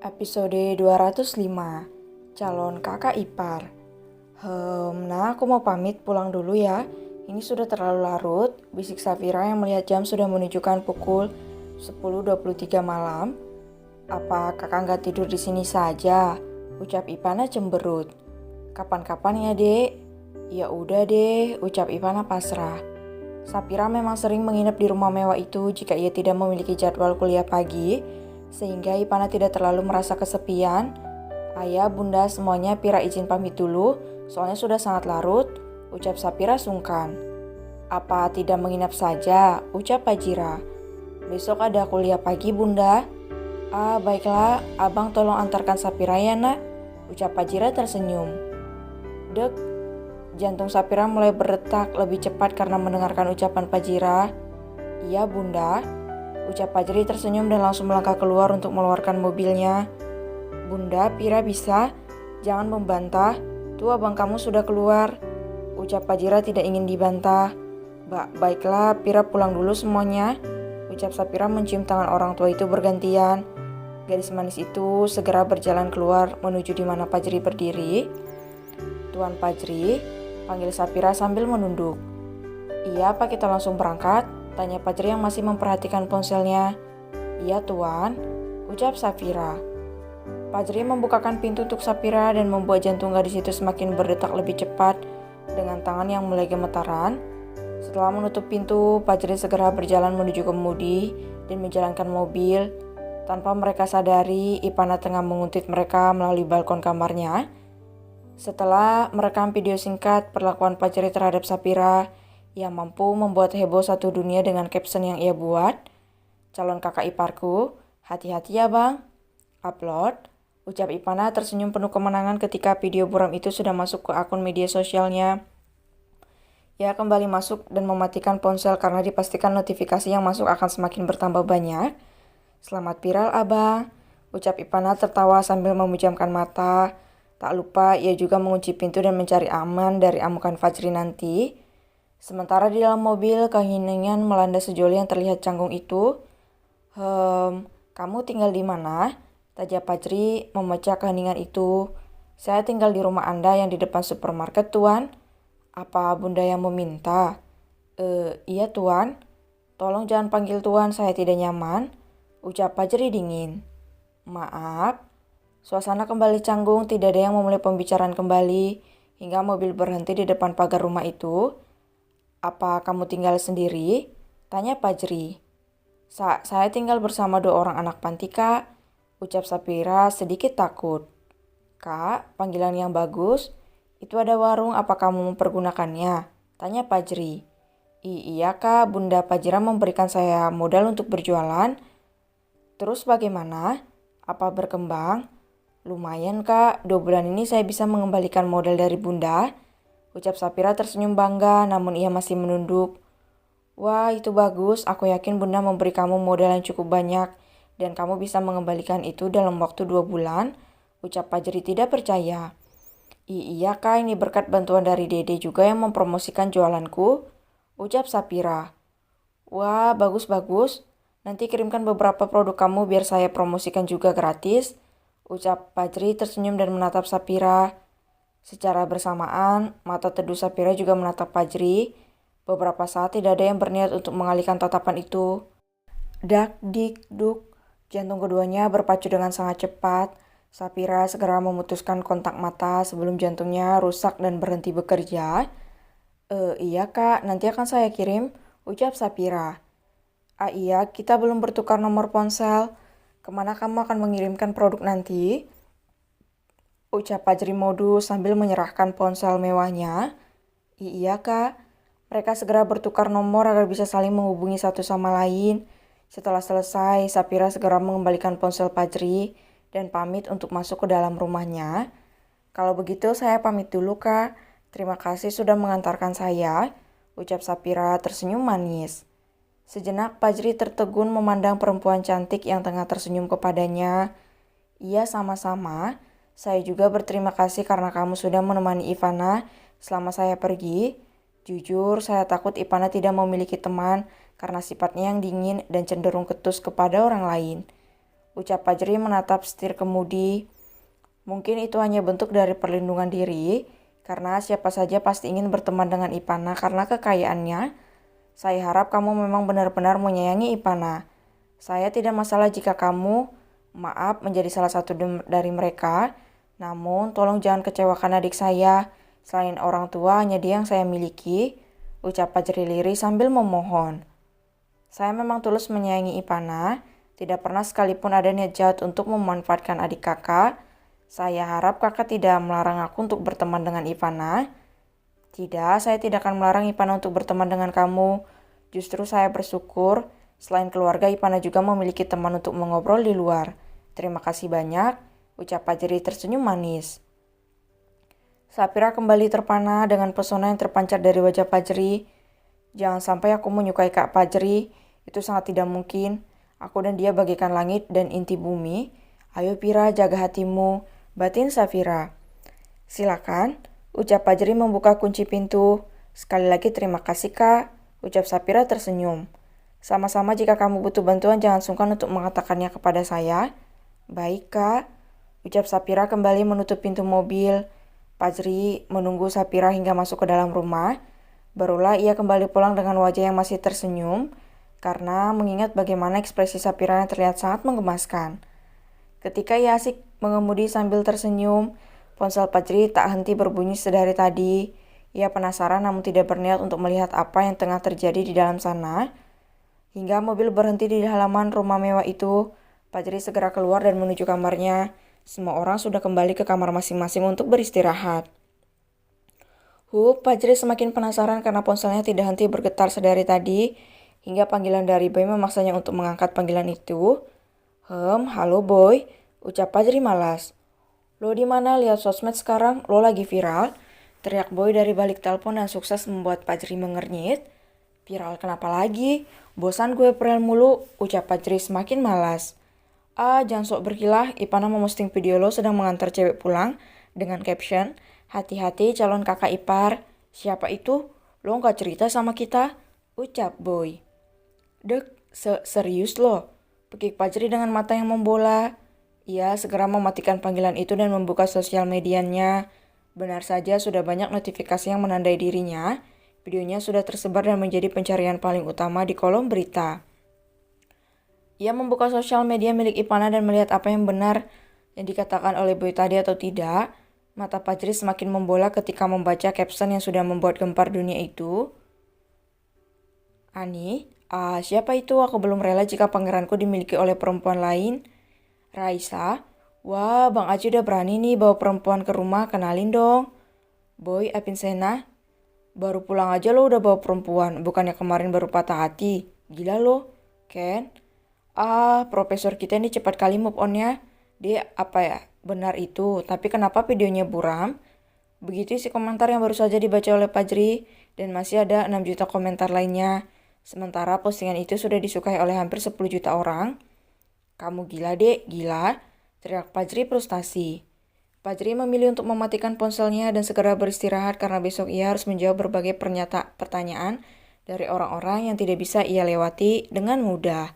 Episode 205, Calon Kakak Ipar. Nah aku mau pamit pulang dulu ya. Ini sudah terlalu larut, bisik Safira yang melihat jam sudah menunjukkan pukul 10.23 malam. Apa kakak nggak tidur di sini saja? Ucap Ipana cemberut. Kapan-kapan ya dek? Ya udah deh, ucap Ipana pasrah. Safira memang sering menginap di rumah mewah itu jika ia tidak memiliki jadwal kuliah pagi, sehingga Ipana tidak terlalu merasa kesepian. Ayah, bunda, semuanya Pira izin pamit dulu, soalnya sudah sangat larut, ucap Safira sungkan. Apa tidak menginap saja, ucap Pajira. Besok ada kuliah pagi bunda. Ah baiklah, abang tolong antarkan Safira ya nak, ucap Pajira tersenyum. Dek, jantung Safira mulai berdetak lebih cepat karena mendengarkan ucapan Pajira. Iya bunda, ucap Pajri tersenyum dan langsung melangkah keluar untuk mengeluarkan mobilnya. Bunda, Pira bisa? Jangan membantah, tuh abang kamu sudah keluar, ucap Pajira tidak ingin dibantah. Baiklah, Pira pulang dulu semuanya, ucap Safira mencium tangan orang tua itu bergantian. Gadis manis itu segera berjalan keluar menuju di mana Pajri berdiri. Tuan Pajri, panggil Safira sambil menunduk. Iya, apa kita langsung berangkat? Tanya Pajri yang masih memperhatikan ponselnya. Iya tuan, ucap Safira. Pajri membukakan pintu untuk Safira dan membuat jantung gadis itu semakin berdetak lebih cepat dengan tangan yang mulai gemetaran. Setelah menutup pintu, Pajri segera berjalan menuju kemudi dan menjalankan mobil. Tanpa mereka sadari, Ipana tengah menguntit mereka melalui balkon kamarnya. Setelah merekam video singkat perlakuan Pajri terhadap Safira, ia mampu membuat heboh satu dunia dengan caption yang ia buat. Calon kakak iparku, hati-hati ya bang. Upload, ucap Ipana tersenyum penuh kemenangan ketika video buram itu sudah masuk ke akun media sosialnya. Ia kembali masuk dan mematikan ponsel karena dipastikan notifikasi yang masuk akan semakin bertambah banyak. Selamat viral abang, ucap Ipana tertawa sambil memejamkan mata. Tak lupa ia juga mengunci pintu dan mencari aman dari amukan Fajri nanti. Sementara di dalam mobil, keheningan melanda sejoli yang terlihat canggung itu. Kamu tinggal di mana? Tanya Pajri memecah keheningan itu. Saya tinggal di rumah Anda yang di depan supermarket, Tuan. Apa bunda yang meminta? Iya, Tuan. Tolong jangan panggil Tuan, saya tidak nyaman, ucap Pajri dingin. Maaf. Suasana kembali canggung, tidak ada yang memulai pembicaraan kembali, hingga mobil berhenti di depan pagar rumah itu. Apa kamu tinggal sendiri? Tanya Pajri. Saya tinggal bersama 2 orang anak panti, Kak, ucap Safira sedikit takut. Kak, panggilan yang bagus. Itu ada warung, apa kamu mempergunakannya? Tanya Pajri. Iya Kak, Bunda Pajira memberikan saya modal untuk berjualan. Terus bagaimana? Apa berkembang? Lumayan Kak, 2 bulan ini saya bisa mengembalikan modal dari Bunda, ucap Safira tersenyum bangga namun ia masih menunduk. Wah itu bagus, aku yakin Bunda memberi kamu modal yang cukup banyak dan kamu bisa mengembalikan itu dalam waktu 2 bulan, ucap Pajri tidak percaya. Iya Kak, ini berkat bantuan dari Dede juga yang mempromosikan jualanku, ucap Safira. Wah bagus-bagus, nanti kirimkan beberapa produk kamu biar saya promosikan juga gratis, ucap Pajri tersenyum dan menatap Safira. Secara bersamaan, mata teduh Safira juga menatap Pajri. Beberapa saat tidak ada yang berniat untuk mengalihkan tatapan itu. Dak, dik, duk. Jantung keduanya berpacu dengan sangat cepat. Safira segera memutuskan kontak mata sebelum jantungnya rusak dan berhenti bekerja. Iya kak, nanti akan saya kirim, ucap Safira. Iya, kita belum bertukar nomor ponsel. Kemana kamu akan mengirimkan produk nanti? Ucap Pajri modus sambil menyerahkan ponsel mewahnya. Iya kak, mereka segera bertukar nomor agar bisa saling menghubungi satu sama lain. Setelah selesai, Safira segera mengembalikan ponsel Pajri dan pamit untuk masuk ke dalam rumahnya. Kalau begitu saya pamit dulu kak, terima kasih sudah mengantarkan saya, ucap Safira tersenyum manis. Sejenak Pajri tertegun memandang perempuan cantik yang tengah tersenyum kepadanya. Iya sama-sama. Saya juga berterima kasih karena kamu sudah menemani Ipana selama saya pergi. Jujur, saya takut Ipana tidak memiliki teman karena sifatnya yang dingin dan cenderung ketus kepada orang lain. ucap Fajri menatap setir kemudi. Mungkin itu hanya bentuk dari perlindungan diri, karena siapa saja pasti ingin berteman dengan Ipana karena kekayaannya. Saya harap kamu memang benar-benar menyayangi Ipana. Saya tidak masalah jika kamu, maaf, menjadi salah satu dari mereka. Namun, tolong jangan kecewakan adik saya. Selain orang tua, hanya dia yang saya miliki, ucap Fajri lirih sambil memohon. Saya memang tulus menyayangi Ipana, tidak pernah sekalipun ada niat jahat untuk memanfaatkan adik kakak. Saya harap kakak tidak melarang aku untuk berteman dengan Ipana. Tidak, saya tidak akan melarang Ipana untuk berteman dengan kamu. Justru saya bersyukur, selain keluarga, Ipana juga memiliki teman untuk mengobrol di luar. Terima kasih banyak, ucap Fajri tersenyum manis. Safira kembali terpana dengan pesona yang terpancar dari wajah Fajri. Jangan sampai aku menyukai Kak Fajri, itu sangat tidak mungkin. Aku dan dia bagaikan langit dan inti bumi. Ayo Pira, jaga hatimu, batin Safira. Silakan, ucap Fajri membuka kunci pintu. Sekali lagi terima kasih Kak, ucap Safira tersenyum. Sama-sama, jika kamu butuh bantuan jangan sungkan untuk mengatakannya kepada saya. Baik Kak, ucap Safira kembali menutup pintu mobil. Fajri menunggu Safira hingga masuk ke dalam rumah. Barulah ia kembali pulang dengan wajah yang masih tersenyum, karena mengingat bagaimana ekspresi Safira yang terlihat sangat menggemaskan. Ketika ia asik mengemudi sambil tersenyum, ponsel Fajri tak henti berbunyi sedari tadi. Ia penasaran namun tidak berniat untuk melihat apa yang tengah terjadi di dalam sana. Hingga mobil berhenti di halaman rumah mewah itu, Fajri segera keluar dan menuju kamarnya. Semua orang sudah kembali ke kamar masing-masing untuk beristirahat. Fajri semakin penasaran karena ponselnya tidak henti bergetar sedari tadi, hingga panggilan dari Boy memaksanya untuk mengangkat panggilan itu. Halo Boy, ucap Fajri malas. Lo di mana? Lihat sosmed sekarang, lo lagi viral. Teriak Boy dari balik telepon dan sukses membuat Fajri mengernyit. Viral kenapa lagi? Bosan gue viral mulu, ucap Fajri semakin malas. Jangan sok berkilah, Ipana memosting video lo sedang mengantar cewek pulang dengan caption, hati-hati calon kakak ipar. Siapa itu? Lo gak cerita sama kita? Ucap Boy. Dek, serius lo? Pekik Fajri dengan mata yang membola. Ia segera mematikan panggilan itu dan membuka sosial medianya. Benar saja sudah banyak notifikasi yang menandai dirinya. Videonya sudah tersebar dan menjadi pencarian paling utama di kolom berita. Ia membuka sosial media milik Ipana dan melihat apa yang benar yang dikatakan oleh Boy tadi atau tidak. Mata Fajri semakin membola ketika membaca caption yang sudah membuat gempar dunia itu. Ani, siapa itu? Aku belum rela jika pangeranku dimiliki oleh perempuan lain. Raisa, wah Bang Aji udah berani nih bawa perempuan ke rumah, kenalin dong. Boy, Apinsena, baru pulang aja lo udah bawa perempuan, bukannya kemarin baru patah hati. Gila lo, Ken. Profesor kita ini cepat kali move on-nya. Dia apa ya? Benar itu, tapi kenapa videonya buram? Begitu isi komentar yang baru saja dibaca oleh Fajri, dan masih ada 6 juta komentar lainnya. Sementara postingan itu sudah disukai oleh hampir 10 juta orang. Kamu gila dek, gila, teriak Fajri frustasi. Fajri memilih untuk mematikan ponselnya dan segera beristirahat karena besok ia harus menjawab berbagai pertanyaan dari orang-orang yang tidak bisa ia lewati dengan mudah.